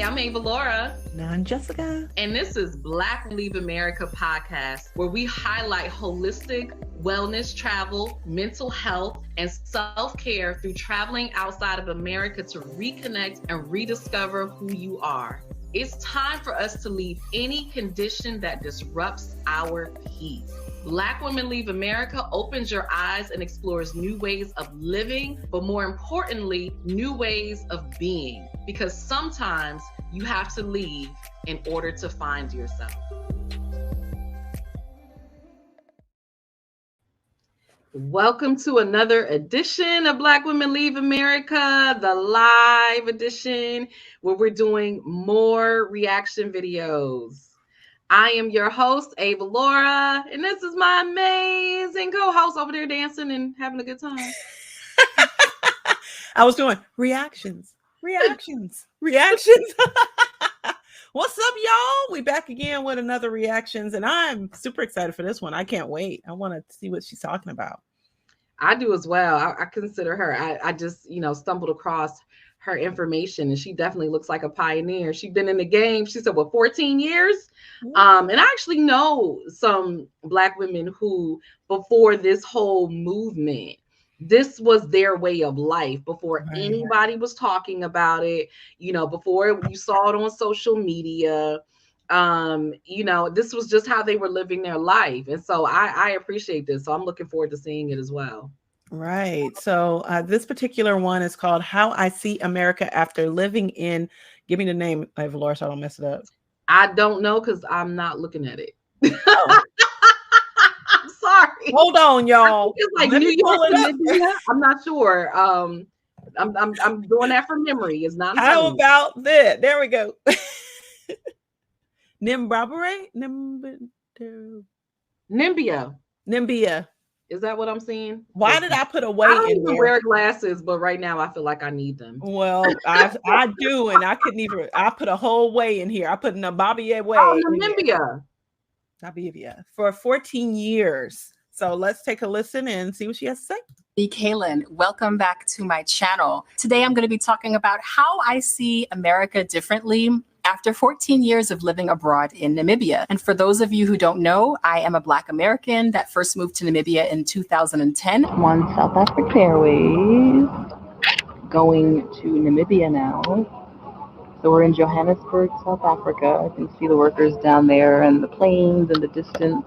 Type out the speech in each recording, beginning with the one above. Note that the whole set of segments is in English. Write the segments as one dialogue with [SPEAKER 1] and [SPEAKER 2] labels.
[SPEAKER 1] I'm Ava Laura.
[SPEAKER 2] And I'm Jessica.
[SPEAKER 1] And this is Black Women Leave America podcast, where we highlight holistic wellness, travel, mental health, and self-care through traveling outside of America to reconnect and rediscover who you are. It's time for us to leave any condition that disrupts our peace. Black Women Leave America opens your eyes and explores new ways of living, but more importantly, new ways of being. Because sometimes you have to leave in order to find yourself. Welcome to another edition of Black Women Leave America, the live edition, where we're doing more reaction videos. I am your host, Ava Laura, and this is my amazing co-host over there dancing and having a good time.
[SPEAKER 2] I was doing reactions. What's up, y'all? We back again with another reactions, and I'm super excited for this one. I can't wait. I want to see what she's talking about.
[SPEAKER 1] I do as well. I consider her. I just, stumbled across her information, and she definitely looks like a pioneer. She's been in the game. She said, 14 years? And I actually know some Black women who, before this whole movement, this was their way of life before anybody was talking about it, before you saw it on social media. This was just how they were living their life. And so I appreciate this. So I'm looking forward to seeing it as well.
[SPEAKER 2] Right. So this particular one is called How I See America After Living in, give me the name, Ava Laura, so I don't mess it up.
[SPEAKER 1] I don't know because I'm not looking at it. Oh. I'm sorry.
[SPEAKER 2] Hold on, y'all.
[SPEAKER 1] It's like New York, Namibia. I'm not sure. I'm doing that from memory. It's not.
[SPEAKER 2] How about that? There we go. Namibia.
[SPEAKER 1] Is that what I'm seeing?
[SPEAKER 2] Why did I put a way
[SPEAKER 1] I don't
[SPEAKER 2] in
[SPEAKER 1] even
[SPEAKER 2] there?
[SPEAKER 1] wear glasses, but right now I feel like I need them.
[SPEAKER 2] Well, I do, and I couldn't even. I put a whole way in here. I put Namibia way.
[SPEAKER 1] Oh,
[SPEAKER 2] Namibia for 14 years. So let's take a listen and see what she has to say.
[SPEAKER 3] Be Kaylin. Welcome back to my channel. Today I'm going to be talking about how I see America differently after 14 years of living abroad in Namibia. And for those of you who don't know, I am a Black American that first moved to Namibia in 2010.
[SPEAKER 4] I'm on South African Airways, going to Namibia now. So we're in Johannesburg, South Africa. I can see the workers down there and the planes in the distance.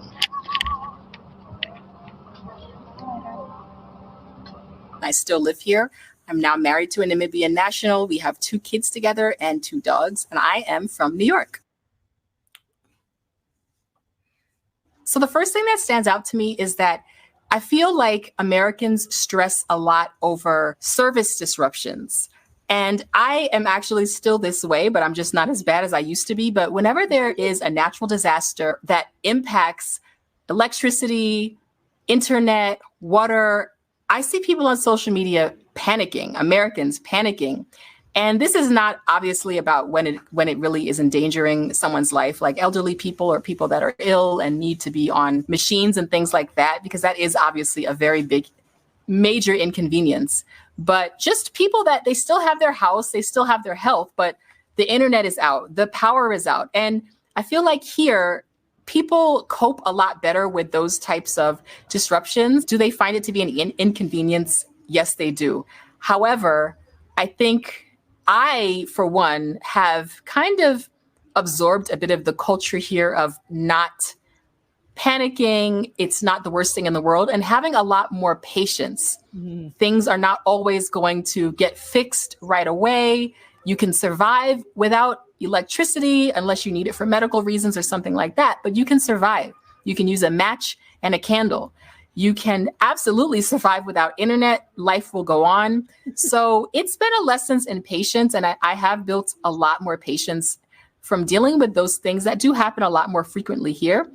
[SPEAKER 3] I still live here. I'm now married to a Namibian national. We have 2 kids together and 2 dogs, and I am from New York. So the first thing that stands out to me is that I feel like Americans stress a lot over service disruptions. And I am actually still this way, but I'm just not as bad as I used to be. But whenever there is a natural disaster that impacts electricity, internet, water, I see people on social media panicking, Americans panicking. And this is not obviously about when it really is endangering someone's life, like elderly people or people that are ill and need to be on machines and things like that, because that is obviously a very big, major inconvenience. But just people that they still have their house, they still have their health, but the internet is out, the power is out. And I feel like here, people cope a lot better with those types of disruptions. Do they find it to be an inconvenience? Yes, they do. However, I think I, for one, have kind of absorbed a bit of the culture here of not panicking. It's not the worst thing in the world, and having a lot more patience. Mm-hmm. Things are not always going to get fixed right away. You can survive without electricity unless you need it for medical reasons or something like that, but you can survive. You can use a match and a candle. You can absolutely survive without internet. Life will go on. So it's been a lessons in patience, and I have built a lot more patience from dealing with those things that do happen a lot more frequently here.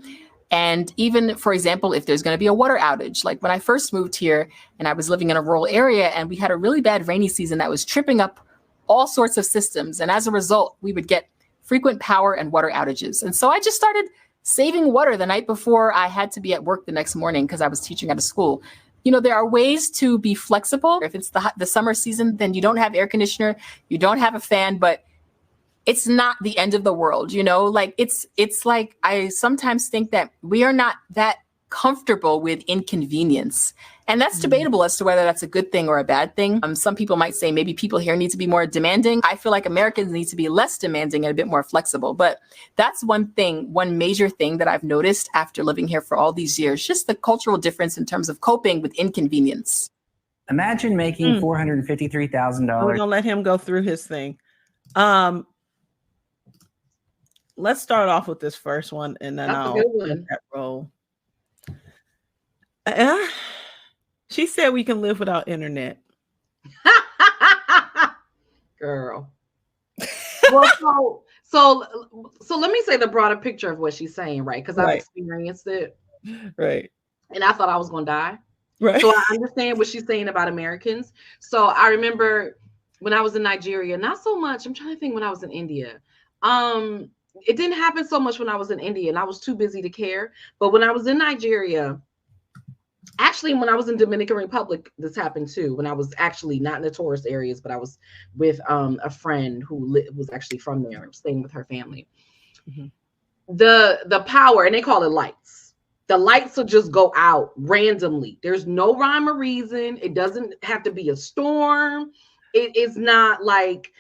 [SPEAKER 3] And even, for example, if there's going to be a water outage, like when I first moved here and I was living in a rural area and we had a really bad rainy season that was tripping up all sorts of systems. And as a result, we would get frequent power and water outages. And so I just started saving water the night before I had to be at work the next morning because I was teaching at a school. You know, there are ways to be flexible. If it's the summer season, then you don't have air conditioner, you don't have a fan, but it's not the end of the world, like it's like I sometimes think that we are not that comfortable with inconvenience. And that's debatable as to whether that's a good thing or a bad thing. Some people might say maybe people here need to be more demanding. I feel like Americans need to be less demanding and a bit more flexible. But that's one major thing that I've noticed after living here for all these years, just the cultural difference in terms of coping with inconvenience.
[SPEAKER 5] Imagine making $453,000.
[SPEAKER 2] We're gonna let him go through his thing. Let's start off with this first one, and then I'll let that roll. She said we can live without internet.
[SPEAKER 1] Girl. Well, so let me say the broader picture of what she's saying, right? Because I've experienced it.
[SPEAKER 2] Right.
[SPEAKER 1] And I thought I was gonna die.
[SPEAKER 2] Right.
[SPEAKER 1] So I understand what she's saying about Americans. So I remember when I was in Nigeria, not so much. I'm trying to think when I was in India. It didn't happen so much when I was in India, and I was too busy to care. But when I was in Nigeria, actually, when I was in Dominican Republic, this happened too. When I was actually not in the tourist areas, but I was with a friend who was actually from there, staying with her family. Mm-hmm. The power, and they call it lights. The lights will just go out randomly. There's no rhyme or reason. It doesn't have to be a storm. It is not like,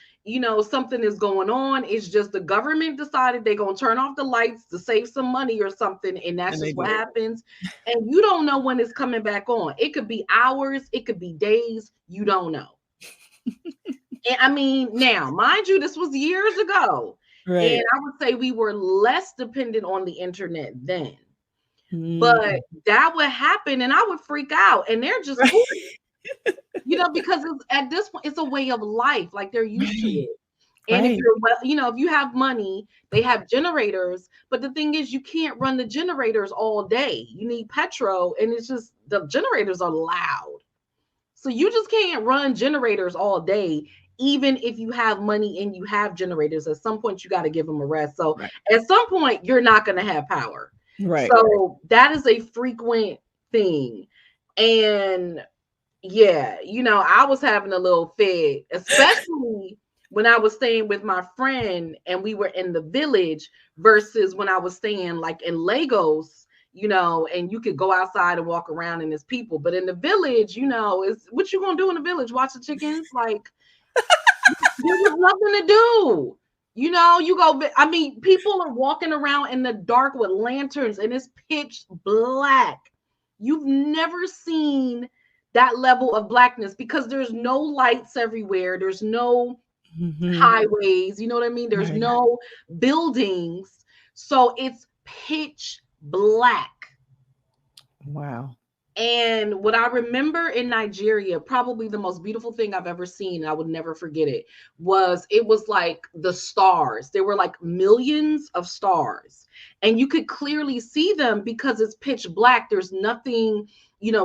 [SPEAKER 1] something is going on. It's just the government decided they're going to turn off the lights to save some money or something. And that's just what happens. And you don't know when it's coming back on. It could be hours. It could be days. You don't know. And I mean, now, mind you, this was years ago. Right. And I would say we were less dependent on the internet then. But that would happen and I would freak out. And they're just because at this point, it's a way of life. Like they're used to it. And if you're, if you have money, they have generators. But the thing is, you can't run the generators all day. You need petrol. And it's just the generators are loud. So you just can't run generators all day. Even if you have money and you have generators, at some point, you got to give them a rest. So at some point, you're not going to have power. Right. So that is a frequent thing. And I was having a little fit, especially when I was staying with my friend and we were in the village versus when I was staying like in Lagos, and you could go outside and walk around and there's people. But in the village, is what you gonna do in the village? Watch the chickens? Like there was nothing to do. You go, I mean, people are walking around in the dark with lanterns and it's pitch black. You've never seen that level of blackness because there's no lights everywhere. There's no highways. You know what I mean? There's no buildings. So it's pitch black.
[SPEAKER 2] Wow.
[SPEAKER 1] And what I remember in Nigeria, probably the most beautiful thing I've ever seen, and I would never forget it, was like the stars. There were like millions of stars. And you could clearly see them because it's pitch black. There's nothing,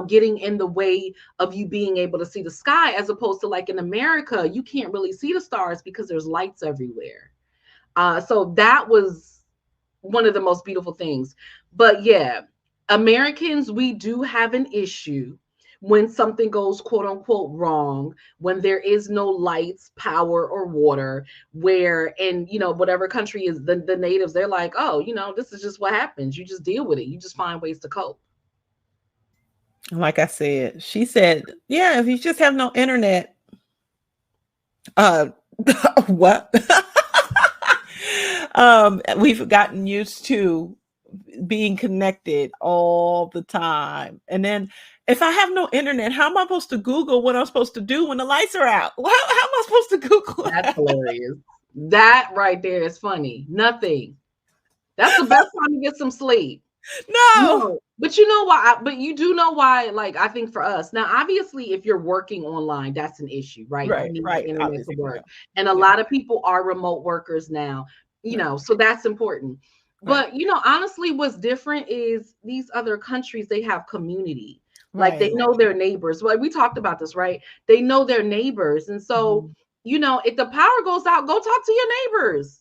[SPEAKER 1] getting in the way of you being able to see the sky, as opposed to like in America, you can't really see the stars because there's lights everywhere. So that was one of the most beautiful things. But yeah, Americans, we do have an issue when something goes quote unquote wrong, when there is no lights, power, or water, where in, whatever country is the natives, they're like, oh, this is just what happens. You just deal with it. You just find ways to cope.
[SPEAKER 2] Like I said, she said, yeah, if you just have no internet, what? We've gotten used to being connected all the time. And then if I have no internet, how am I supposed to Google what I'm supposed to do when the lights are out? How am I supposed to Google?
[SPEAKER 1] That's hilarious. That right there is funny. Nothing. That's the best time to get some sleep.
[SPEAKER 2] No.
[SPEAKER 1] But you know why? But you do know why, like, I think for us, now, obviously, if you're working online, that's an issue, right?
[SPEAKER 2] Right,
[SPEAKER 1] you need
[SPEAKER 2] right.
[SPEAKER 1] internet to work. And a lot of people are remote workers now, so that's important. But, honestly, what's different is these other countries, they have community. Like they know their neighbors. Like we talked about this, right? They know their neighbors. And so, if the power goes out, go talk to your neighbors.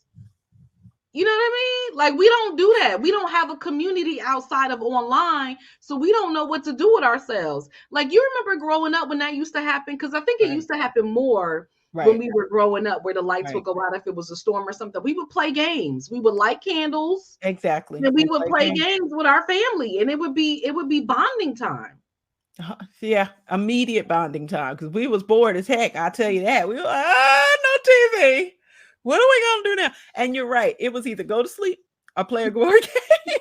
[SPEAKER 1] You know what I mean? Like we don't do that. We don't have a community outside of online. So we don't know what to do with ourselves. Like you remember growing up when that used to happen? Because I think it used to happen more when
[SPEAKER 2] Right.
[SPEAKER 1] we were growing up, where the lights would
[SPEAKER 2] Right.
[SPEAKER 1] go out if it was a storm or something. We would play games. We would light candles
[SPEAKER 2] Exactly.
[SPEAKER 1] and we
[SPEAKER 2] And
[SPEAKER 1] would
[SPEAKER 2] play
[SPEAKER 1] play
[SPEAKER 2] games.
[SPEAKER 1] games with our family, and it would be bonding time.
[SPEAKER 2] Yeah, immediate bonding time because we was bored as heck. I'll tell you that. We were like, no TV. What are we gonna do now? And you're right. It was either go to sleep or play a board game.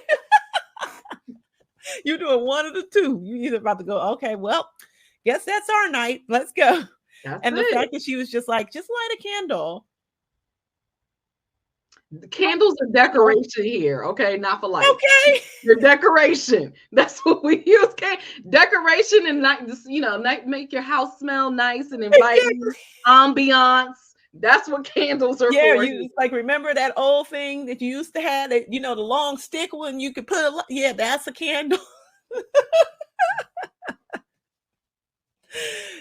[SPEAKER 2] You're doing one of the two. You either about to go, okay, well, guess that's our night. Let's go.
[SPEAKER 1] That's
[SPEAKER 2] And the
[SPEAKER 1] it.
[SPEAKER 2] fact that she was just like, just light a candle.
[SPEAKER 1] The candles are decoration here, okay? Not for life.
[SPEAKER 2] Okay.
[SPEAKER 1] Your decoration. That's what we use. Okay, decoration and make your house smell nice and inviting. Ambiance. That's what candles are
[SPEAKER 2] Yeah,
[SPEAKER 1] for.
[SPEAKER 2] you like remember that old thing that you used to have that the long stick one you could put yeah, that's a candle.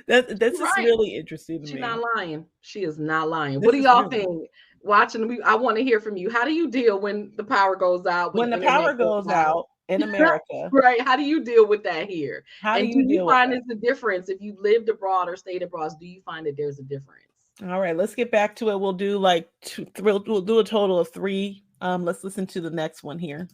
[SPEAKER 2] That's just
[SPEAKER 1] Right.
[SPEAKER 2] really interesting to
[SPEAKER 1] She's
[SPEAKER 2] me.
[SPEAKER 1] not lying. She is not lying.
[SPEAKER 2] This
[SPEAKER 1] What do
[SPEAKER 2] is
[SPEAKER 1] y'all
[SPEAKER 2] really-
[SPEAKER 1] think? Watching, I want to hear from you. How do you deal when the power goes out?
[SPEAKER 2] When the
[SPEAKER 1] internet
[SPEAKER 2] power goes out in America,
[SPEAKER 1] right? How do you deal with that here?
[SPEAKER 2] how do
[SPEAKER 1] And
[SPEAKER 2] you
[SPEAKER 1] do you
[SPEAKER 2] deal with
[SPEAKER 1] find
[SPEAKER 2] that?
[SPEAKER 1] it's a difference if you lived abroad or stayed abroad? Do you find that there's a difference?
[SPEAKER 2] All right, let's get back to it. We'll do like we'll do a total of 3. Let's listen to the next one here.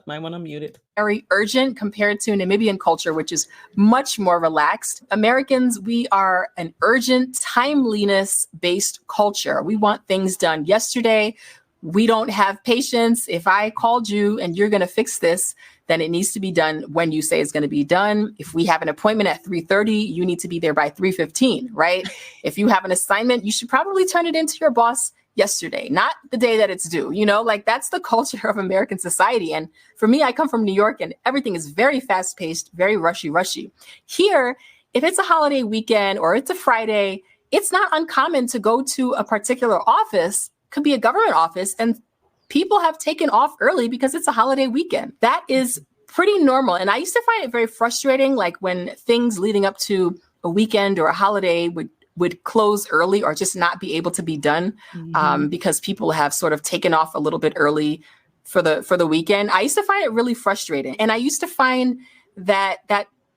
[SPEAKER 2] Might want to mute it.
[SPEAKER 3] Very urgent compared to Namibian culture, which is much more relaxed. Americans, we are an urgent, timeliness-based culture. We want things done yesterday. We don't have patience. If I called you and you're going to fix this, then it needs to be done when you say it's going to be done. If we have an appointment at 3:30, you need to be there by 3:15, right? If you have an assignment, you should probably turn it into your boss yesterday, not the day that it's due. Like that's the culture of American society. And for me, I come from New York and everything is very fast paced, very rushy. Here, if it's a holiday weekend or it's a Friday, it's not uncommon to go to a particular office, could be a government office, and people have taken off early because it's a holiday weekend. That is pretty normal. And I used to find it very frustrating, like when things leading up to a weekend or a holiday would close early or just not be able to be done because people have sort of taken off a little bit early for the weekend. I used to find it really frustrating. And I used to find that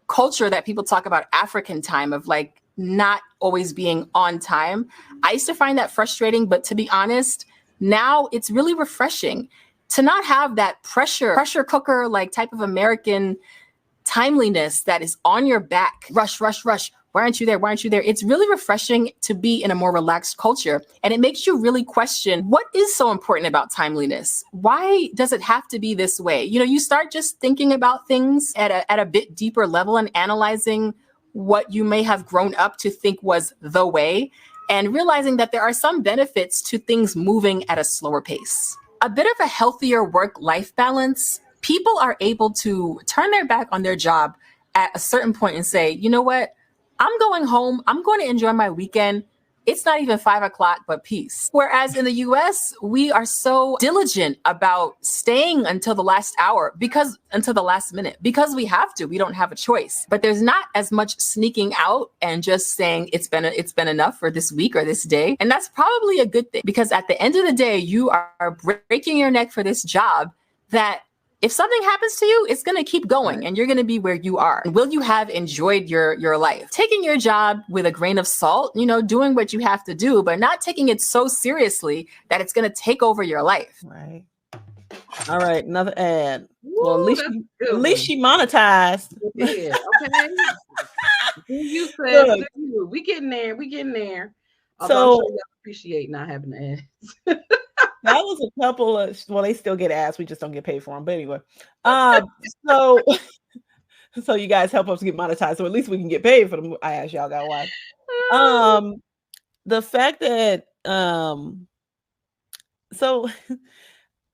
[SPEAKER 3] culture that people talk about, African time, of like not always being on time, I used to find that frustrating. But to be honest, now it's really refreshing to not have that pressure cooker like type of American timeliness that is on your back. Rush. Why aren't you there? Why aren't you there? It's really refreshing to be in a more relaxed culture. And it makes you really question, what is so important about timeliness? Why does it have to be this way? You start just thinking about things at a bit deeper level and analyzing what you may have grown up to think was the way, and realizing that there are some benefits to things moving at a slower pace. A bit of a healthier work-life balance. People are able to turn their back on their job at a certain point and say, you know what? I'm going home. I'm going to enjoy my weekend. It's not even 5 o'clock, but peace. Whereas in the US, we are so diligent about staying until the last hour, until the last minute, because we have to. We don't have a choice. But there's not as much sneaking out and just saying it's been enough for this week or this day. And that's probably a good thing, because at the end of the day, you are breaking your neck for this job that if something happens to you, it's going to keep going and you're going to be where you are. Will you have enjoyed your life? Taking your job with a grain of salt, doing what you have to do, but not taking it so seriously that it's going to take over your life.
[SPEAKER 2] Right. All right. Another ad.
[SPEAKER 1] Woo,
[SPEAKER 2] well, at least she monetized.
[SPEAKER 1] Yeah. Okay. You said we getting there. Although I'm sure y'all appreciate not having ads.
[SPEAKER 2] That was a couple of, they still get ads. We just don't get paid for them. But anyway, so you guys help us get monetized. So at least we can get paid for them. I asked y'all got why. The fact that, so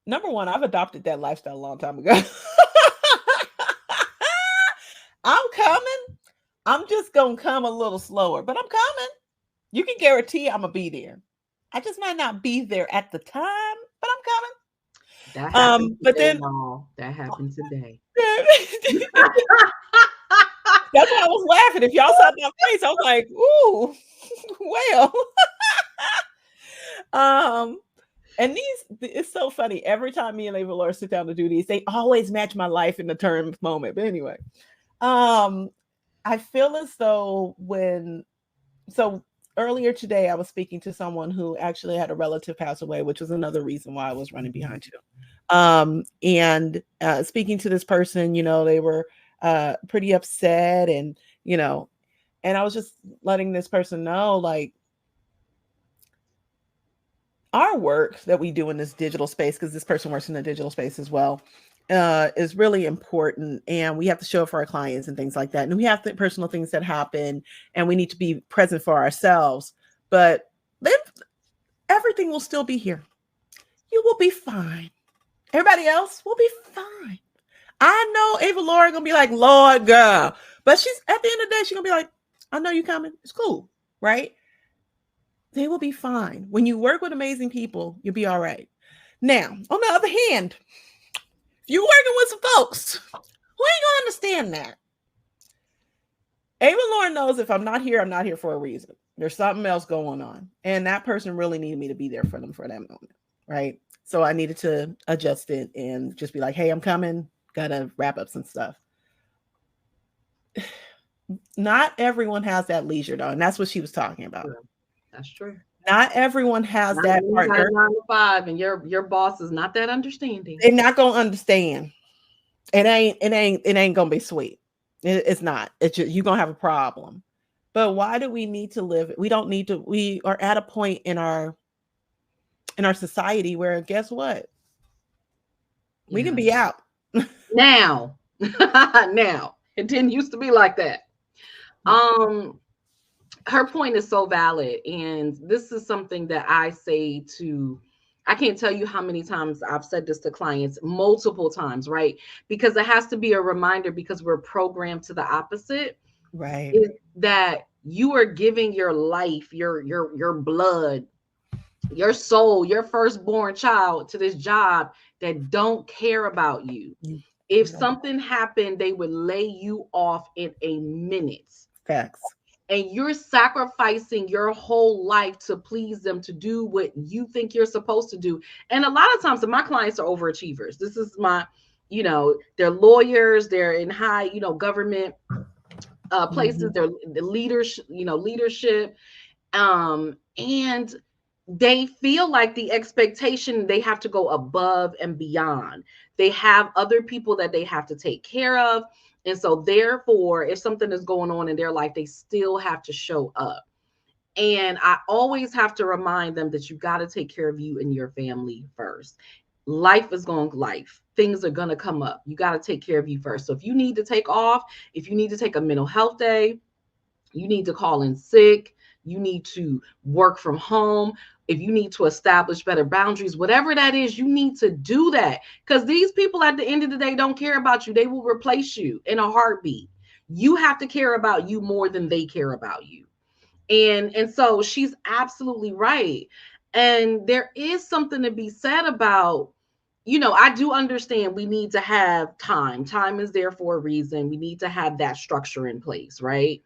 [SPEAKER 2] number one, I've adopted that lifestyle a long time ago. I'm coming. I'm just going to come a little slower, but I'm coming. You can guarantee I'm going to be there. I just might not be there at the time, but I'm coming.
[SPEAKER 1] That happened
[SPEAKER 2] but
[SPEAKER 1] today,
[SPEAKER 2] then
[SPEAKER 1] that happened today.
[SPEAKER 2] That's why I was laughing. If y'all saw my face, I was like, "Ooh, well." And it's so funny. Every time me and Ava Laura sit down to do these, they always match my life in the term moment. But anyway, I feel as though so earlier today I was speaking to someone who actually had a relative pass away, which was another reason why I was running behind too. And speaking to this person, they were pretty upset, and and I was just letting this person know, like, our work that we do in this digital space, because this person works in the digital space as well, is really important, and we have to show up for our clients and things like that. And we have personal things that happen, and we need to be present for ourselves. But then everything will still be here. You will be fine. Everybody else will be fine. I know Ava Laura gonna be like, Lord, girl, but she's at the end of the day, she's gonna be like, I know you coming. It's cool, right? They will be fine. When you work with amazing people, you'll be all right. Now, on the other hand, if you're working with some folks who ain't gonna understand that, Ava Lauren knows if I'm not here, I'm not here for a reason. There's something else going on. And that person really needed me to be there for them for that moment, right? So I needed to adjust it and just be like, hey, I'm coming. Gotta wrap up some stuff. Not everyone has that leisure, though. And that's what she was talking about.
[SPEAKER 1] That's true.
[SPEAKER 2] Not everyone has that partner.
[SPEAKER 1] 9 to 5, and your boss is not that understanding.
[SPEAKER 2] They're not gonna understand. It ain't gonna be sweet. It's not. It's just, you're gonna have a problem. But why do we need to live? We don't need to. We are at a point in our society where, guess what? We can be out
[SPEAKER 1] now. Now, it didn't used to be like that. Her point is so valid, and this is something that I say to. I can't tell you how many times I've said this to clients, multiple times, right? Because it has to be a reminder, because we're programmed to the opposite,
[SPEAKER 2] right?
[SPEAKER 1] Is that you are giving your life, your blood, your soul, your firstborn child to this job that don't care about you. If something happened, they would lay you off in a minute.
[SPEAKER 2] Facts.
[SPEAKER 1] And you're sacrificing your whole life to please them, to do what you think you're supposed to do. And a lot of times, my clients are overachievers. This is my, they're lawyers, they're in high, government places, they're the leadership. And they feel like the expectation, they have to go above and beyond. They have other people that they have to take care of. And so therefore, if something is going on in their life, they still have to show up. And I always have to remind them that you got to take care of you and your family first. Life is going life. Things are going to come up. You got to take care of you first. So if you need to take off, if you need to take a mental health day, you need to call in sick, you need to work from home, if you need to establish better boundaries, whatever that is, you need to do that. Because these people at the end of the day don't care about you. They will replace you in a heartbeat. You have to care about you more than they care about you. And so she's absolutely right. And there is something to be said about, I do understand we need to have time. Time is there for a reason. We need to have that structure in place, right?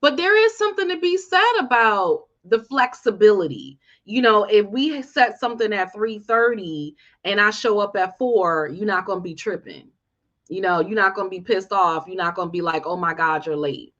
[SPEAKER 1] But there is something to be said about the flexibility. If we set something at 3:30 and I show up at 4, you're not going to be tripping. You're not going to be pissed off. You're not going to be like, oh my God, you're late.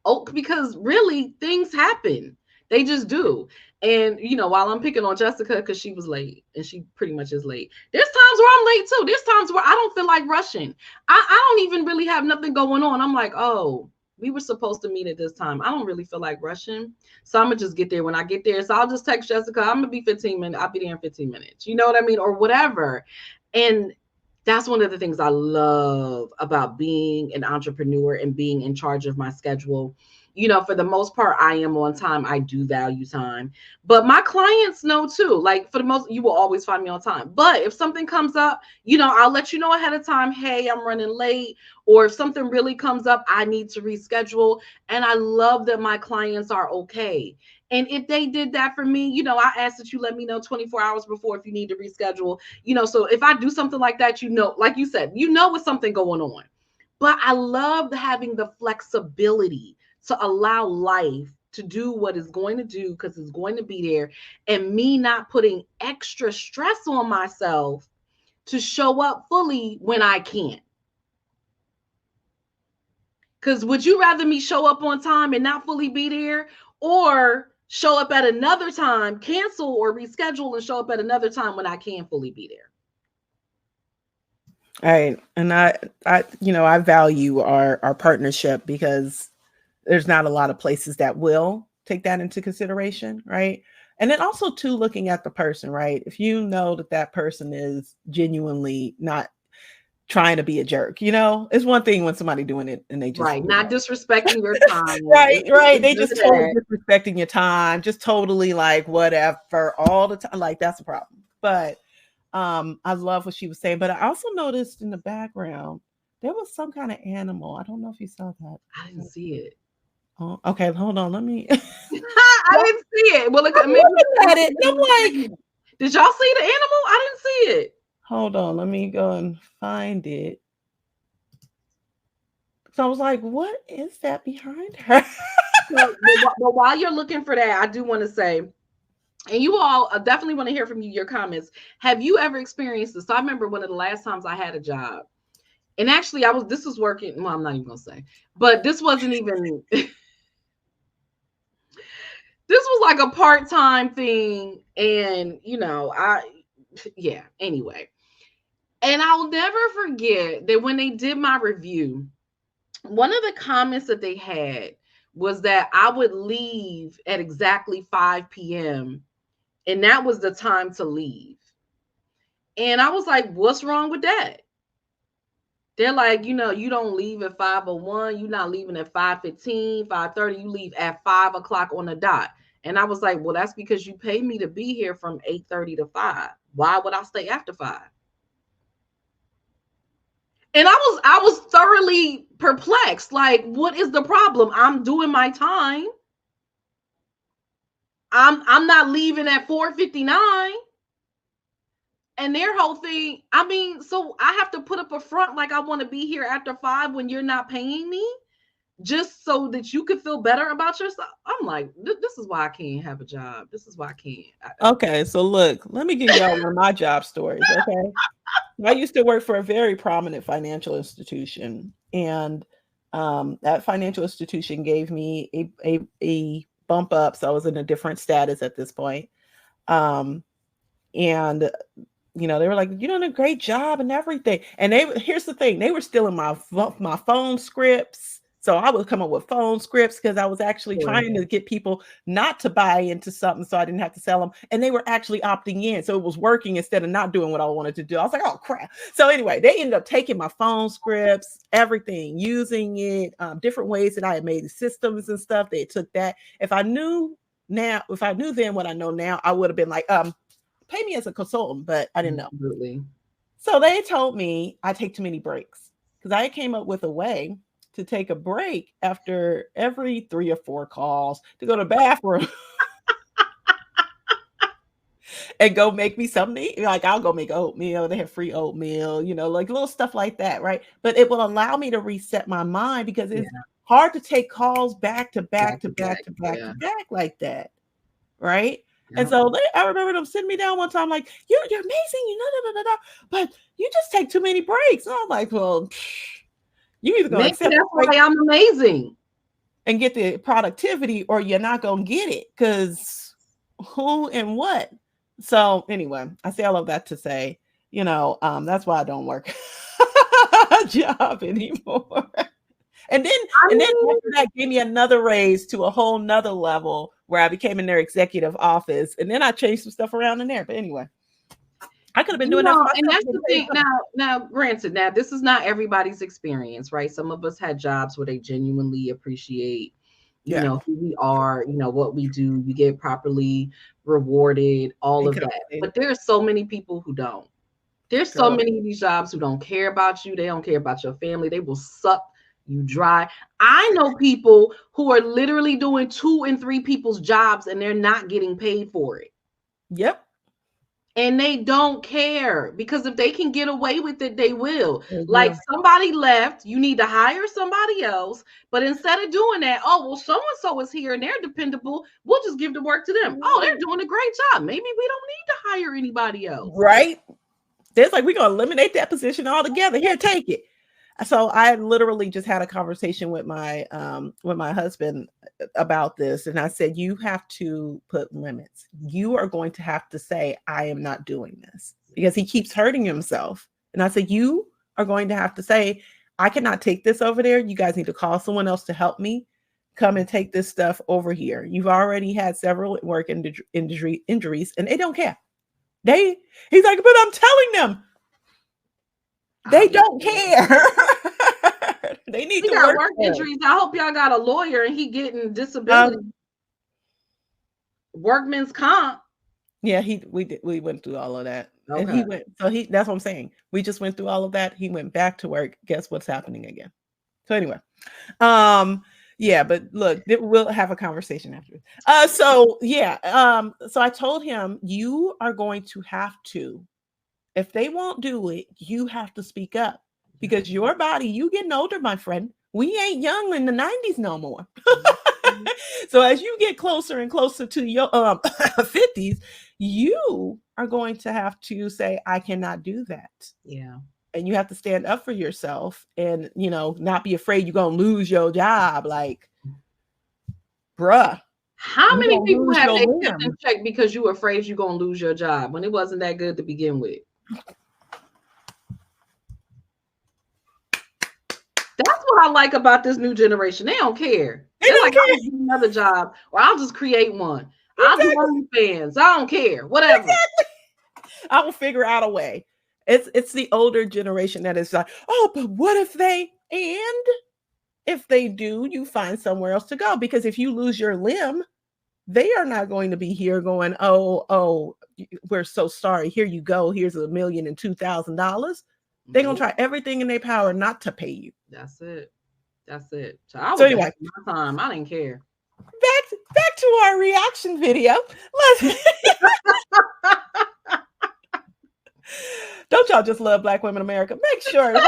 [SPEAKER 1] Oh, because really things happen. They just do. And, while I'm picking on Jessica because she was late, and she pretty much is late, there's times where I'm late too. There's times where I don't feel like rushing. I don't even really have nothing going on. I'm like, oh, we were supposed to meet at this time. I don't really feel like rushing. So I'm going to just get there when I get there. So I'll just text Jessica, I'm going to be 15 minutes. I'll be there in 15 minutes. You know what I mean? Or whatever. And that's one of the things I love about being an entrepreneur and being in charge of my schedule. For the most part, I am on time. I do value time. But my clients know too, like for the most, you will always find me on time. But if something comes up, I'll let you know ahead of time, hey, I'm running late. Or if something really comes up, I need to reschedule. And I love that my clients are okay. And if they did that for me, I ask that you let me know 24 hours before if you need to reschedule. So if I do something like that, like you said, with something going on. But I love having the flexibility to allow life to do what it's going to do, because it's going to be there, and me not putting extra stress on myself to show up fully when I can't. Because would you rather me show up on time and not fully be there, or show up at another time, cancel or reschedule, and show up at another time when I can fully be there?
[SPEAKER 2] Right. And I value our partnership because there's not a lot of places that will take that into consideration. Right. And then also too, looking at the person, right? If you know that person is genuinely not trying to be a jerk, it's one thing when somebody doing it and they just
[SPEAKER 1] Right, not disrespecting your time.
[SPEAKER 2] right. They just totally disrespecting your time, just totally like whatever all the time. Like that's a problem. But I love what she was saying. But I also noticed in the background there was some kind of animal. I don't know if you saw that.
[SPEAKER 1] I didn't see it.
[SPEAKER 2] Oh, okay, hold on. Let me.
[SPEAKER 1] I didn't see it. Well, look,
[SPEAKER 2] I'm looking at it. I'm like,
[SPEAKER 1] did y'all see the animal? I didn't see it.
[SPEAKER 2] Hold on, let me go and find it. So I was like, what is that behind her?
[SPEAKER 1] But while you're looking for that, I do want to say, and you all definitely want to hear from you, your comments. Have you ever experienced this? So I remember one of the last times I had a job, and actually this was working. Well, I'm not even gonna say, but this wasn't even. This was like a part-time thing, and anyway. And I'll never forget that when they did my review, one of the comments that they had was that I would leave at exactly 5 p.m. and that was the time to leave. And I was like, what's wrong with that? They're like, you don't leave at 5:01, you're not leaving at 5:15, 5:30, you leave at 5 o'clock on the dot. And I was like, well, that's because you pay me to be here from 8:30 to 5. Why would I stay after 5? And I was thoroughly perplexed. Like, what is the problem? I'm doing my time. I'm not leaving at 4:59. And their whole thing, so I have to put up a front like I want to be here after 5 when you're not paying me, just so that you could feel better about yourself. I'm like, this is why I can't have a job. This is why I can't.
[SPEAKER 2] Okay, so look, let me give y'all one of my job stories. Okay, I used to work for a very prominent financial institution, and that financial institution gave me a bump up, so I was in a different status at this point. And they were like, you're doing a great job and everything. And here's the thing, they were stealing my phone scripts. So I would come up with phone scripts because I was actually trying to get people not to buy into something so I didn't have to sell them. And they were actually opting in. So it was working instead of not doing what I wanted to do. I was like, oh, crap. So anyway, they ended up taking my phone scripts, everything, using it, different ways that I had made systems and stuff. They took that. If I knew then what I know now, I would have been like, pay me as a consultant, but I didn't know.
[SPEAKER 1] Absolutely.
[SPEAKER 2] So they told me I take too many breaks because I came up with a way to take a break after every 3 or 4 calls to go to the bathroom and go make me something to eat. Like I'll go make oatmeal. They have free oatmeal, like little stuff like that, right? But it will allow me to reset my mind because it's hard to take calls back to back like that, right? And so I remember them sitting me down one time, like, you're amazing, but you just take too many breaks. And I'm like, well, you either going to accept
[SPEAKER 1] that's why I'm amazing
[SPEAKER 2] and get the productivity, or you're not going to get it, because who and what. So anyway, I say all of that to say, that's why I don't work a job anymore. And then after that gave me another raise to a whole nother level where I became in their executive office. And then I changed some stuff around in there. But anyway, I could have been doing that.
[SPEAKER 1] And that's the thing. Now, granted, this is not everybody's experience, right? Some of us had jobs where they genuinely appreciate, who we are, what we do. We get properly rewarded, all of that. But there are so many people who don't. There's so many of these jobs who don't care about you. They don't care about your family. They will suck you dry. I know people who are literally doing 2 and 3 people's jobs and they're not getting paid for it.
[SPEAKER 2] Yep.
[SPEAKER 1] And they don't care, because if they can get away with it, they will. Like somebody left, you need to hire somebody else. But instead of doing that, so-and-so is here and they're dependable, we'll just give the work to them. Oh, they're doing a great job. Maybe we don't need to hire anybody else.
[SPEAKER 2] Right. There's like, we're going to eliminate that position altogether. Here, take it. So I literally just had a conversation with my husband about this, and I said, you have to put limits. You are going to have to say, I am not doing this, because he keeps hurting himself. And I said, you are going to have to say, I cannot take this over there. You guys need to call someone else to help me come and take this stuff over here. You've already had several work injuries, and they don't care. He's like, but I'm telling them. They don't care. They need to
[SPEAKER 1] work injuries. I hope y'all got a lawyer and he getting disability. Workman's comp.
[SPEAKER 2] Yeah, we went through all of that.
[SPEAKER 3] Okay.
[SPEAKER 2] And that's what I'm saying. We just went through all of that. He went back to work. Guess what's happening again? So anyway, yeah, but look, we'll have a conversation after. So I told him, you are going to have to, if they won't do it, you have to speak up, because your body, you getting older, my friend. We ain't young in the 90s no more. So as you get closer and closer to your 50s, you are going to have to say, I cannot do that.
[SPEAKER 3] Yeah.
[SPEAKER 2] And you have to stand up for yourself and, not be afraid you're going to lose your job. Like, bruh.
[SPEAKER 1] How many people have they kept in check because you were afraid you're going to lose your job when it wasn't that good to begin with? That's what I like about this new generation. They don't care. They're like, I'll do another job, or I'll just create one. I'll do OnlyFans. I don't care. Whatever.
[SPEAKER 2] Exactly. I will figure out a way. It's the older generation that is like, oh, but what if if they do, you find somewhere else to go. Because if you lose your limb, they are not going to be here going, oh, we're so sorry. Here you go. Here's $1,002,000. They're going to try everything in their power not to pay you.
[SPEAKER 1] That's it. So
[SPEAKER 2] anyway,
[SPEAKER 1] my time. I didn't care.
[SPEAKER 2] Back to our reaction video. Don't y'all just love Black Women America? Make sure, make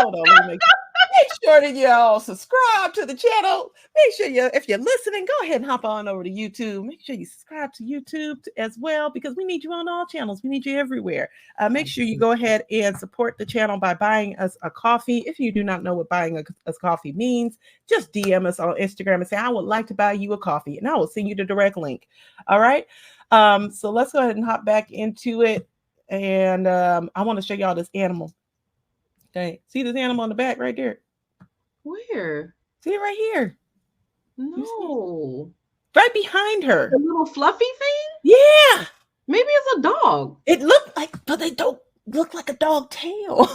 [SPEAKER 2] sure that y'all subscribe to the channel. Make sure if you're listening, go ahead and hop on over to YouTube. Make sure you subscribe to YouTube as well, because we need you on all channels. We need you everywhere. Make sure you go ahead and support the channel by buying us a coffee. If you do not know what buying us coffee means, just DM us on Instagram and say, I would like to buy you a coffee, and I will send you the direct link. All right. So let's go ahead and hop back into it. And I want to show y'all this animal. Okay, see this animal on the back right there?
[SPEAKER 1] Where?
[SPEAKER 2] See it right here?
[SPEAKER 1] No.
[SPEAKER 2] Right behind her.
[SPEAKER 1] The little fluffy thing?
[SPEAKER 2] Yeah.
[SPEAKER 1] Maybe it's a dog.
[SPEAKER 2] It looked like, but they don't look like a dog tail.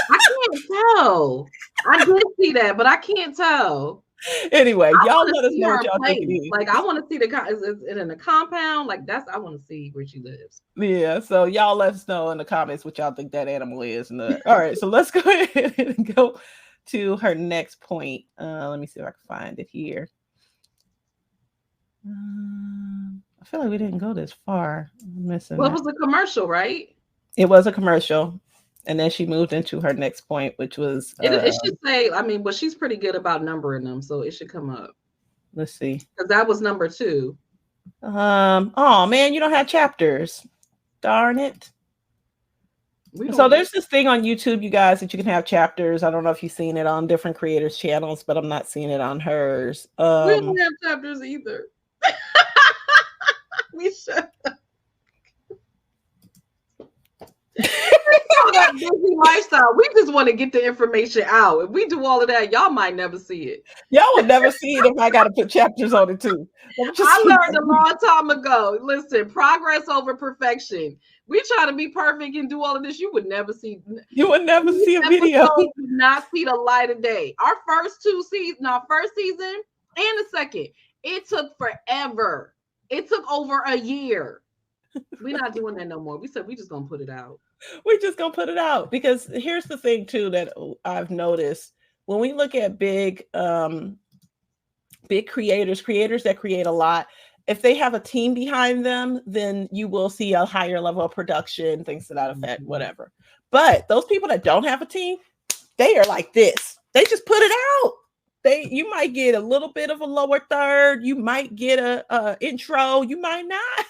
[SPEAKER 1] I can't tell. I did see that, but I can't tell.
[SPEAKER 2] Anyway, y'all let us know what y'all think it is.
[SPEAKER 1] Like, I want to see is it in a compound? Like, I want to see where she lives.
[SPEAKER 2] Yeah, so y'all let us know in the comments what y'all think that animal is. All right, so let's go ahead and go to her next point. Let me see if I can find it here. I feel like we didn't go this far. I'm missing.
[SPEAKER 1] Well, it was a commercial, right?
[SPEAKER 2] It was a commercial. And then she moved into her next point, which was
[SPEAKER 1] it should say, but she's pretty good about numbering them, so it should come up.
[SPEAKER 2] Let's see.
[SPEAKER 1] Because that was number 2.
[SPEAKER 2] Oh man, you don't have chapters. Darn it. So there's this thing on YouTube, you guys, that you can have chapters. I don't know if you've seen it on different creators' channels, but I'm not seeing it on hers.
[SPEAKER 1] We don't have chapters either. We should. That busy lifestyle. We just want to get the information out. If we do all of that, y'all might never see it.
[SPEAKER 2] Y'all would never see it if I got to put chapters on it too.
[SPEAKER 1] I learned a long time ago. Listen, progress over perfection. We try to be perfect and do all of this. You would never see.
[SPEAKER 2] You would never see a video.
[SPEAKER 1] Would not see the light of day. Our first season and the second, it took forever. It took over a year. We're not doing that no more. We said we just gonna put it out.
[SPEAKER 2] We're just gonna put it out, because here's the thing too that I've noticed when we look at big creators that create a lot. If they have a team behind them, then you will see a higher level of production, things to that effect, whatever. But those people that don't have a team, they are like this. They just put it out. You might get a little bit of a lower third. You might get a intro. You might not.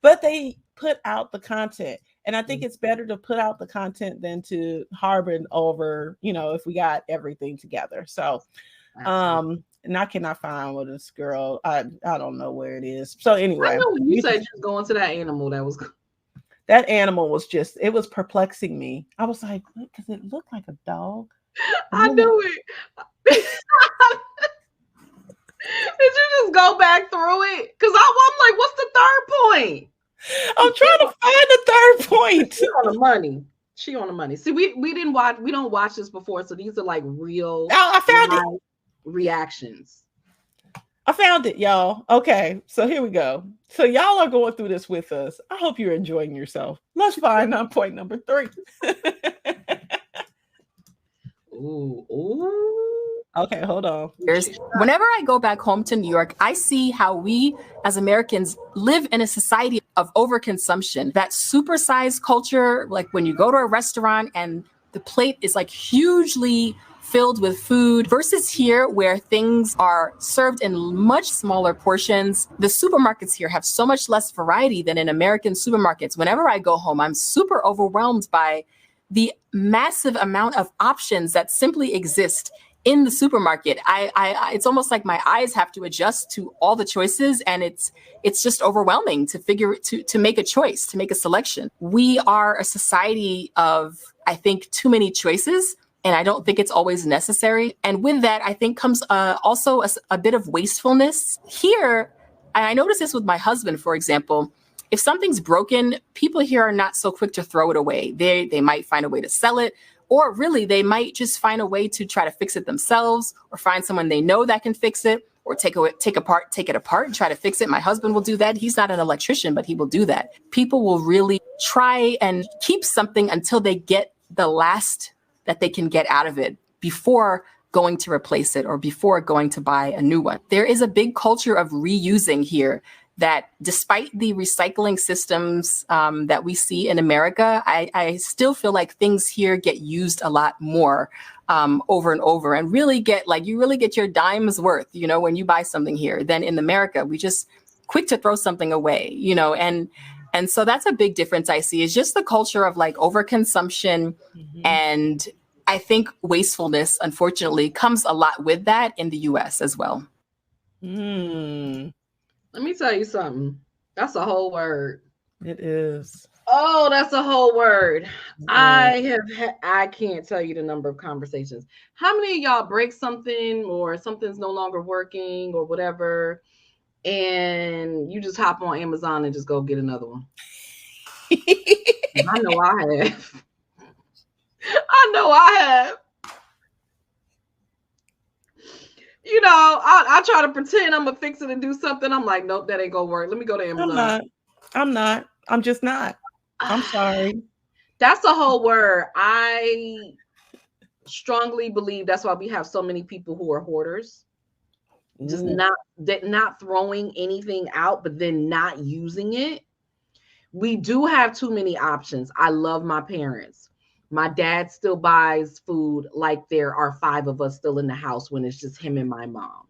[SPEAKER 2] But they put out the content. And I think it's better to put out the content than to harbor over, if we got everything together. So, and I cannot find what this girl, I don't know where it is. So anyway.
[SPEAKER 1] I know when you said you was going to that animal,
[SPEAKER 2] that animal was it was perplexing me. I was like, because it looked like a dog.
[SPEAKER 1] I knew it. Did you just go back through it? Because I'm like, what's the third point?
[SPEAKER 2] I'm trying to find the third point.
[SPEAKER 1] She on the money. See, we don't watch this before, so these are like real
[SPEAKER 2] I found it.
[SPEAKER 1] Reactions.
[SPEAKER 2] I found it, y'all. Okay, so here we go. So y'all are going through this with us. I hope you're enjoying yourself. Let's find out point number 3.
[SPEAKER 1] Ooh.
[SPEAKER 2] Okay, hold on.
[SPEAKER 3] Whenever I go back home to New York, I see how we as Americans live in a society of overconsumption. That supersized culture, like when you go to a restaurant and the plate is like hugely filled with food, versus here where things are served in much smaller portions. The supermarkets here have so much less variety than in American supermarkets. Whenever I go home, I'm super overwhelmed by the massive amount of options that simply exist in the supermarket. It's almost like my eyes have to adjust to all the choices, and it's just overwhelming to make a choice, to make a selection. We are a society of, I think, too many choices, and I don't think it's always necessary. And with that, I think comes also a bit of wastefulness. Here, and I notice this with my husband, for example, if something's broken, people here are not so quick to throw it away. They might find a way to sell it, or really they might just find a way to try to fix it themselves, or find someone they know that can fix it, or take it apart and try to fix it. My husband will do that. He's not an electrician, but he will do that. People will really try and keep something until they get the last that they can get out of it before going to replace it or before going to buy a new one. There is a big culture of reusing here that, despite the recycling systems that we see in America, I still feel like things here get used a lot more over and over, and really get your dime's worth, when you buy something here, than in America. We just quick to throw something away, and so that's a big difference I see, is just the culture of like overconsumption. Mm-hmm. And I think wastefulness, unfortunately, comes a lot with that in the US as well.
[SPEAKER 1] Let me tell you something. That's a whole word.
[SPEAKER 2] It is.
[SPEAKER 1] Oh, that's a whole word. Yeah. I can't tell you the number of conversations. How many of y'all break something, or something's no longer working or whatever, and you just hop on Amazon and just go get another one? I know I have. I try to pretend I'm gonna fix it and do something. I'm like, nope, that ain't gonna work. Let me go to Amazon.
[SPEAKER 2] I'm just not. I'm sorry.
[SPEAKER 1] That's a whole word. I strongly believe that's why we have so many people who are hoarders. Just not throwing anything out, but then not using it. We do have too many options. I love my parents. My dad still buys food like there are 5 of us still in the house when it's just him and my mom.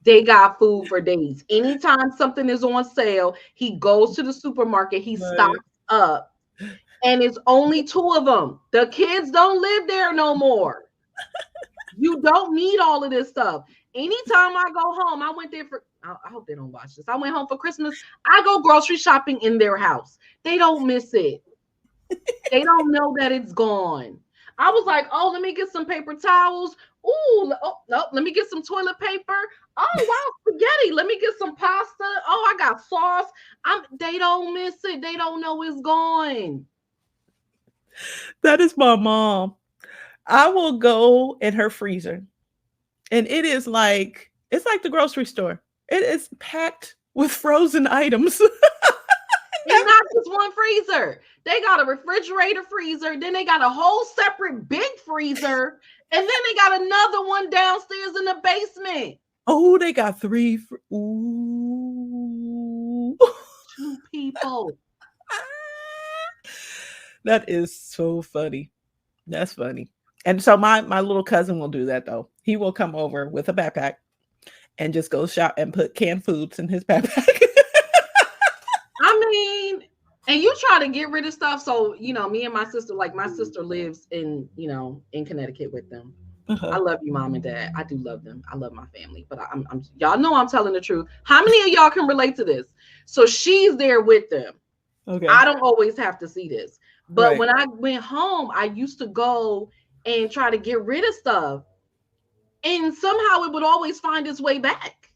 [SPEAKER 1] They got food for days. Anytime something is on sale, he goes to the supermarket, he stocks up, and it's only 2 of them. The kids don't live there no more. You don't need all of this stuff. Anytime I go home, I went there for, I hope they don't watch this. I went home for Christmas. I go grocery shopping in their house. They don't miss it. They don't know that it's gone. I was like, oh, let me get some paper towels. Ooh, no, let me get some toilet paper. Oh, wow, spaghetti. Let me get some pasta. Oh, I got sauce. They don't miss it. They don't know it's gone.
[SPEAKER 2] That is my mom. I will go in her freezer, and it's like the grocery store. It is packed with frozen items.
[SPEAKER 1] It's not just one freezer. They got a refrigerator freezer. Then they got a whole separate big freezer. And then they got another one downstairs in the basement.
[SPEAKER 2] Oh, they got 3. Ooh.
[SPEAKER 1] 2 people.
[SPEAKER 2] That is so funny. That's funny. And so my little cousin will do that, though. He will come over with a backpack and just go shop and put canned foods in his backpack.
[SPEAKER 1] And you try to get rid of stuff. So, me and my sister, like my sister lives in Connecticut with them. I love you, mom and dad. I do love them. I love my family, but I'm y'all know I'm telling the truth. How many of y'all can relate to this? So she's there with them.
[SPEAKER 2] Okay.
[SPEAKER 1] I don't always have to see this, but
[SPEAKER 2] Right.
[SPEAKER 1] when I went home, I used to go and try to get rid of stuff, and somehow it would always find its way back.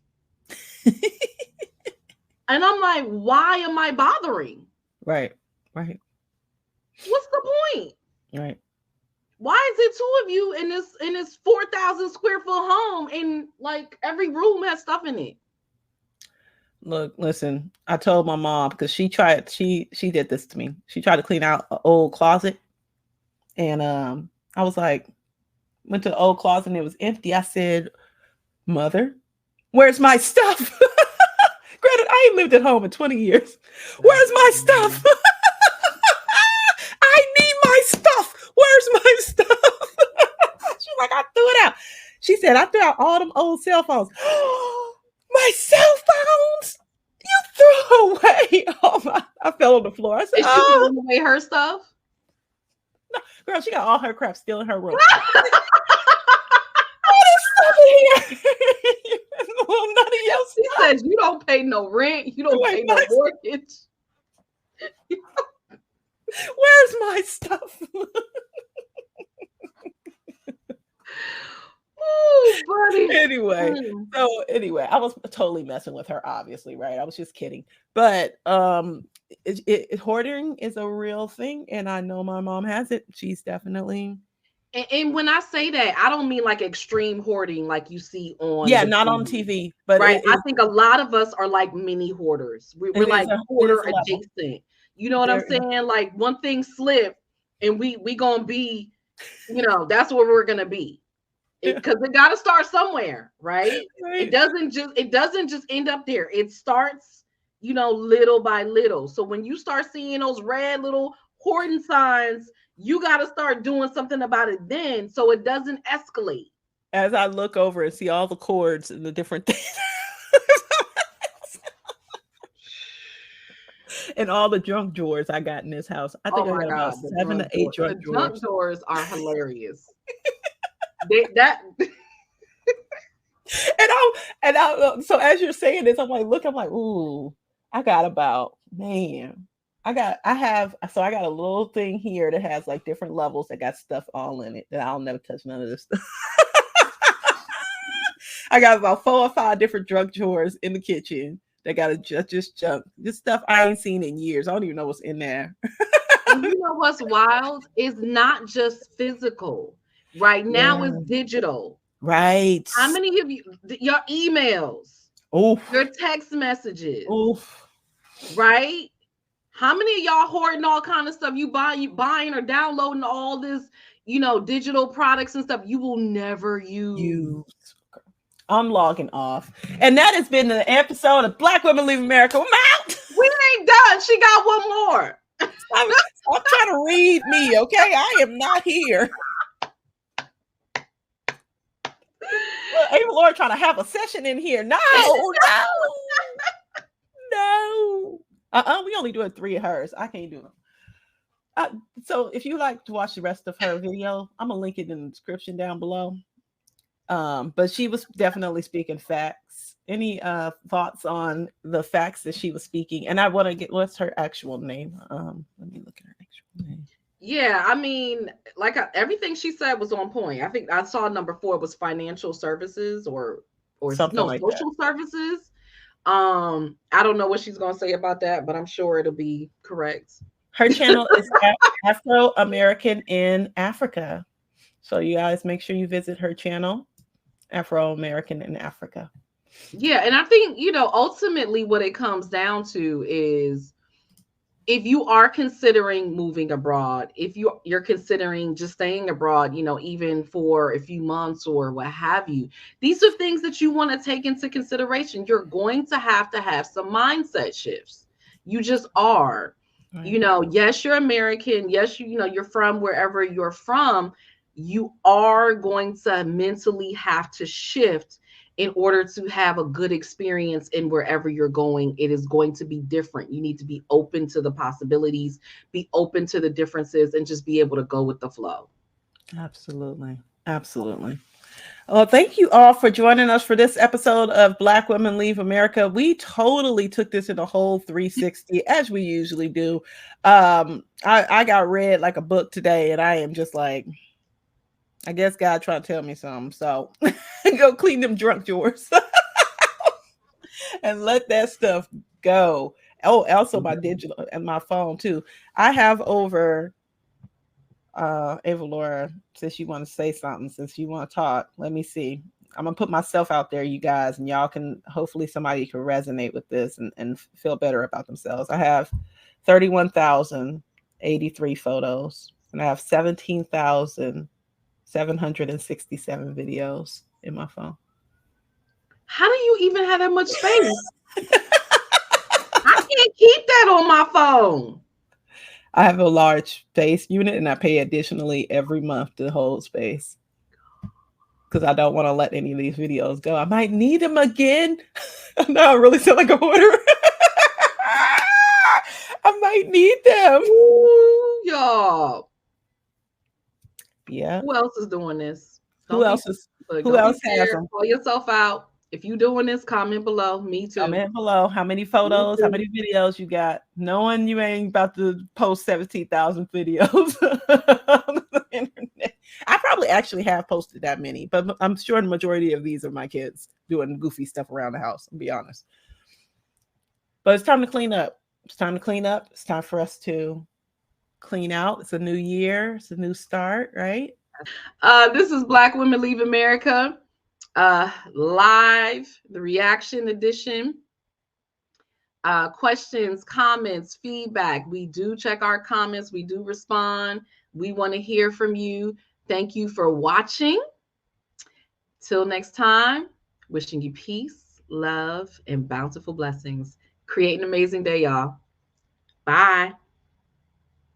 [SPEAKER 1] And I'm like, why am I bothering?
[SPEAKER 2] Right.
[SPEAKER 1] What's the point?
[SPEAKER 2] Right.
[SPEAKER 1] Why is it 2 of you in this 4,000 square foot home, and like every room has stuff in it?
[SPEAKER 2] Look, listen, I told my mom, because she did this to me. She tried to clean out an old closet. And I was like, went to the old closet and it was empty. I said, Mother, where's my stuff? Granted, I ain't lived at home in 20 years. Where's my stuff? I need my stuff. Where's my stuff? She's like, I threw it out. She said, I threw out all them old cell phones. My cell phones? You threw away. I fell on the floor. I said,
[SPEAKER 1] Is she throwing away her stuff?
[SPEAKER 2] No, girl, she got all her crap still in her room. All this stuff in here. Well, none of your
[SPEAKER 1] She says you don't pay no rent. You don't pay no mortgage.
[SPEAKER 2] Where's my stuff?
[SPEAKER 1] Oh, buddy.
[SPEAKER 2] Anyway, I was totally messing with her, obviously, right? I was just kidding. But hoarding is a real thing, and I know my mom has it. She's definitely.
[SPEAKER 1] And when I say that, I don't mean like extreme hoarding like you see on
[SPEAKER 2] not on TV, but
[SPEAKER 1] right. I think a lot of us are like mini hoarders. We're like hoarder adjacent. You know what I'm saying? Like one thing slipped, and we gonna be, that's where we're gonna be. Because it got to start somewhere, right? It doesn't just end up there. It starts, little by little. So when you start seeing those red little hoarding signs, you got to start doing something about it then, so it doesn't escalate.
[SPEAKER 2] As I look over and see all the cords and the different things, and all the junk drawers I got in this house, I think I got about 7 to 8 junk drawers.
[SPEAKER 1] Junk drawers are hilarious.
[SPEAKER 2] So as you're saying this, I'm like, ooh, I got a little thing here that has like different levels that got stuff all in it that I'll never touch none of this stuff. I got about 4 or 5 different junk drawers in the kitchen that got just junk, this stuff I ain't seen in years. I don't even know what's in there.
[SPEAKER 1] And you know what's wild? It's not just physical. Right now it's digital.
[SPEAKER 2] Right.
[SPEAKER 1] How many of you, your emails, your text messages, right? How many of y'all hoarding all kind of stuff? You buying or downloading all this, digital products and stuff you will never use.
[SPEAKER 2] I'm logging off. And that has been the episode of Black Women Leave America. I'm out.
[SPEAKER 1] We ain't done. She got one more.
[SPEAKER 2] I'm trying to read me, okay? I am not here. Ava Laura trying to have a session in here. No. We only doing 3 of hers. I can't do them. So if you like to watch the rest of her video, I'm gonna link it in the description down below. But she was definitely speaking facts. Any thoughts on the facts that she was speaking? And I want to get, what's her actual name? Let me look at her actual name.
[SPEAKER 1] Yeah, I mean, everything she said was on point. I think I saw number 4 was financial services or
[SPEAKER 2] something like
[SPEAKER 1] social services. I don't know what she's gonna say about that, but I'm sure it'll be correct.
[SPEAKER 2] Her channel is AfroAmericaninAfrica. So you guys make sure you visit her channel, AfroAmericaninAfrica.
[SPEAKER 1] Yeah, and I think, ultimately what it comes down to is if you are considering moving abroad, if you're considering just staying abroad, even for a few months or what have you, these are things that you want to take into consideration. You're going to have some mindset shifts. You just are. Right. Yes, you're American. Yes, you're from wherever you're from, you are going to mentally have to shift in order to have a good experience in wherever you're going. It is going to be different. You need to be open to the possibilities, be open to the differences, and just be able to go with the flow.
[SPEAKER 2] Absolutely. Absolutely. Well, thank you all for joining us for this episode of Black Women Leave America. We totally took this in a whole 360 as we usually do. I got read like a book today, and I am just like, I guess God trying to tell me something. So go clean them drunk drawers and let that stuff go. Oh, also my digital and my phone too. I have over Ava Laura, since you want to say something, since you want to talk, let me see. I'm gonna put myself out there, you guys, and y'all can hopefully somebody can resonate with this and feel better about themselves. I have 31,083 photos, and I have 17,767 videos in my phone.
[SPEAKER 1] How do you even have that much space? I can't keep that on my phone.
[SPEAKER 2] I have a large space unit, and I pay additionally every month to hold space because I don't want to let any of these videos go. I might need them again. No, I really sound like a hoarder. I might need them.
[SPEAKER 1] Ooh, y'all.
[SPEAKER 2] Yeah.
[SPEAKER 1] Who else is doing this?
[SPEAKER 2] Who else has them?
[SPEAKER 1] Call yourself out. If you doing this, comment below. Me too.
[SPEAKER 2] Comment below how many photos, how many videos you got. Knowing you ain't about to post 17,000 videos on the internet. I probably actually have posted that many, but I'm sure the majority of these are my kids doing goofy stuff around the house, I'll be honest. But it's time to clean up. It's time to clean up. It's time for us to clean out. It's a new year. It's a new start, right?
[SPEAKER 1] This is Black Women Leave America. Live, the reaction edition. Questions, comments, feedback. We do check our comments. We do respond. We want to hear from you. Thank you for watching. Till next time, wishing you peace, love, and bountiful blessings. Create an amazing day, y'all. Bye.